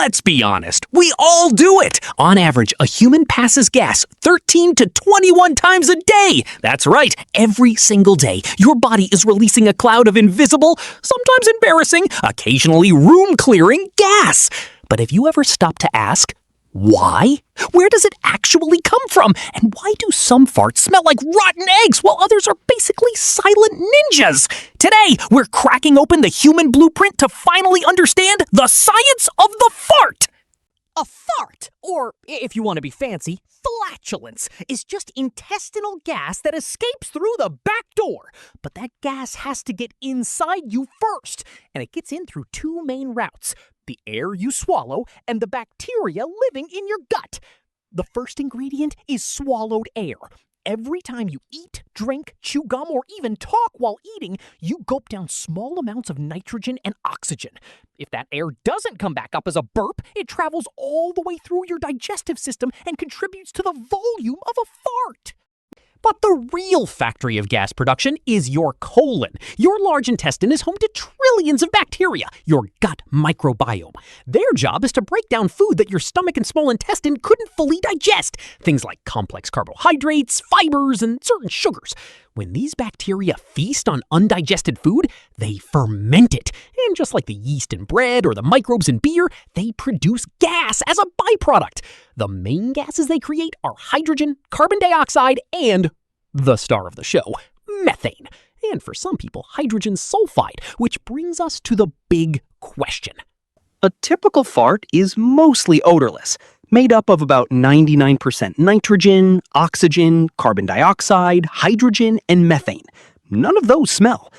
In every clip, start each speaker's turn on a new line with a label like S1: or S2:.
S1: Let's be honest, we all do it. On average, a human passes gas 13 to 21 times a day. That's right, every single day, your body is releasing a cloud of invisible, sometimes embarrassing, occasionally room-clearing gas. But have you ever stopped to ask, why? Where does it actually come from? And why do some farts smell like rotten eggs while others are basically silent ninjas? Today, we're cracking open the human blueprint to finally understand the science of the fart.
S2: A fart, or if you want to be fancy, flatulence, is just intestinal gas that escapes through the back door. But that gas has to get inside you first, and it gets in through two main routes: the air you swallow and the bacteria living in your gut. The first ingredient is swallowed air. Every time you eat, drink, chew gum, or even talk while eating, you gulp down small amounts of nitrogen and oxygen. If that air doesn't come back up as a burp, it travels all the way through your digestive system and contributes to the volume of a fart. But the real factory of gas production is your colon. Your large intestine is home to trillions of bacteria, your gut microbiome. Their job is to break down food that your stomach and small intestine couldn't fully digest. Things like complex carbohydrates, fibers, and certain sugars. When these bacteria feast on undigested food, they ferment it. And just like the yeast in bread or the microbes in beer, they produce gas as a byproduct. The main gases they create are hydrogen, carbon dioxide, and the star of the show, methane. And for some people, hydrogen sulfide, which brings us to the big question.
S3: A typical fart is mostly odorless, made up of about 99% nitrogen, oxygen, carbon dioxide, hydrogen, and methane. None of those smell.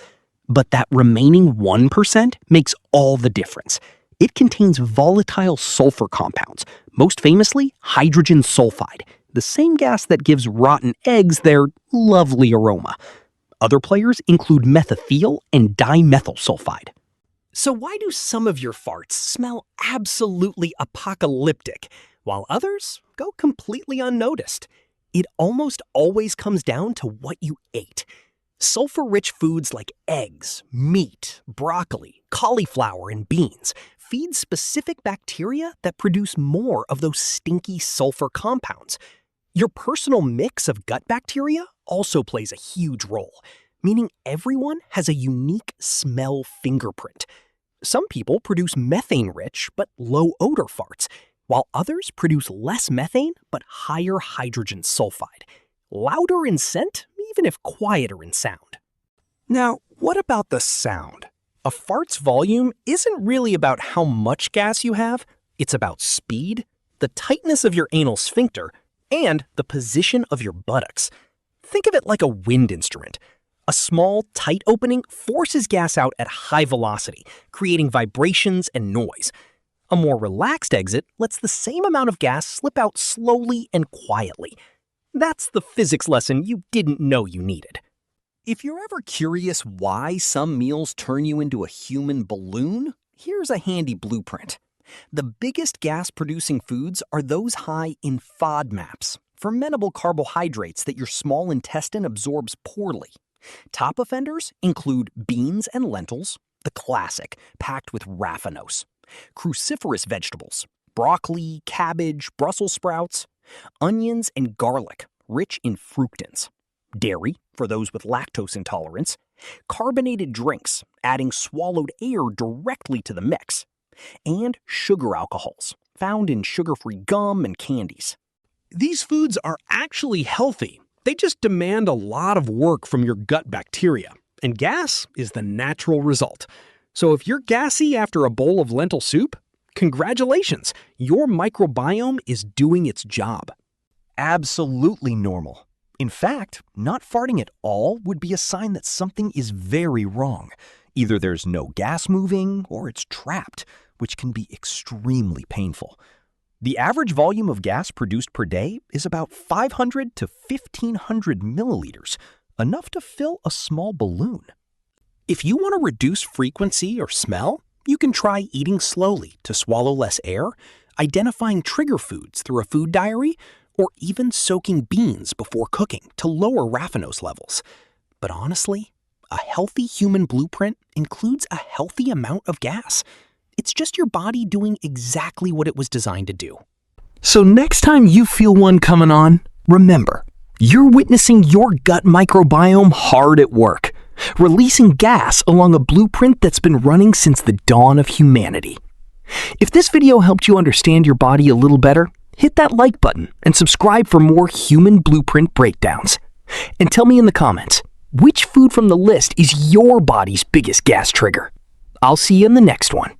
S3: But that remaining 1% makes all the difference. It contains volatile sulfur compounds, most famously hydrogen sulfide, the same gas that gives rotten eggs their lovely aroma. Other players include methyl and dimethyl sulfide.
S2: So why do some of your farts smell absolutely apocalyptic, while others go completely unnoticed? It almost always comes down to what you ate. Sulfur-rich foods like eggs, meat, broccoli, cauliflower, and beans feed specific bacteria that produce more of those stinky sulfur compounds. Your personal mix of gut bacteria also plays a huge role, meaning everyone has a unique smell fingerprint. Some people produce methane-rich but low-odor farts, while others produce less methane but higher hydrogen sulfide. Louder in scent, even if quieter in sound.
S1: Now, what about the sound? A fart's volume isn't really about how much gas you have, it's about speed, the tightness of your anal sphincter, and the position of your buttocks. Think of it like a wind instrument. A small, tight opening forces gas out at high velocity, creating vibrations and noise. A more relaxed exit lets the same amount of gas slip out slowly and quietly. That's the physics lesson you didn't know you needed. If you're ever curious why some meals turn you into a human balloon, here's a handy blueprint. The biggest gas-producing foods are those high in FODMAPs, fermentable carbohydrates that your small intestine absorbs poorly. Top offenders include beans and lentils, the classic, packed with raffinose. Cruciferous vegetables, broccoli, cabbage, Brussels sprouts. Onions and garlic, rich in fructans. Dairy, for those with lactose intolerance. Carbonated drinks, adding swallowed air directly to the mix. And sugar alcohols, found in sugar-free gum and candies.
S4: These foods are actually healthy. They just demand a lot of work from your gut bacteria, and gas is the natural result. So if you're gassy after a bowl of lentil soup, congratulations, your microbiome is doing its job.
S5: Absolutely normal. In fact, not farting at all would be a sign that something is very wrong. Either there's no gas moving or it's trapped, which can be extremely painful. The average volume of gas produced per day is about 500 to 1,500 milliliters, enough to fill a small balloon.
S1: If you want to reduce frequency or smell, you can try eating slowly to swallow less air, identifying trigger foods through a food diary, or even soaking beans before cooking to lower raffinose levels. But honestly, a healthy human blueprint includes a healthy amount of gas. It's just your body doing exactly what it was designed to do.
S3: So next time you feel one coming on, remember, you're witnessing your gut microbiome hard at work, releasing gas along a blueprint that's been running since the dawn of humanity. If this video helped you understand your body a little better, hit that like button and subscribe for more human blueprint breakdowns. And tell me in the comments, which food from the list is your body's biggest gas trigger? I'll see you in the next one.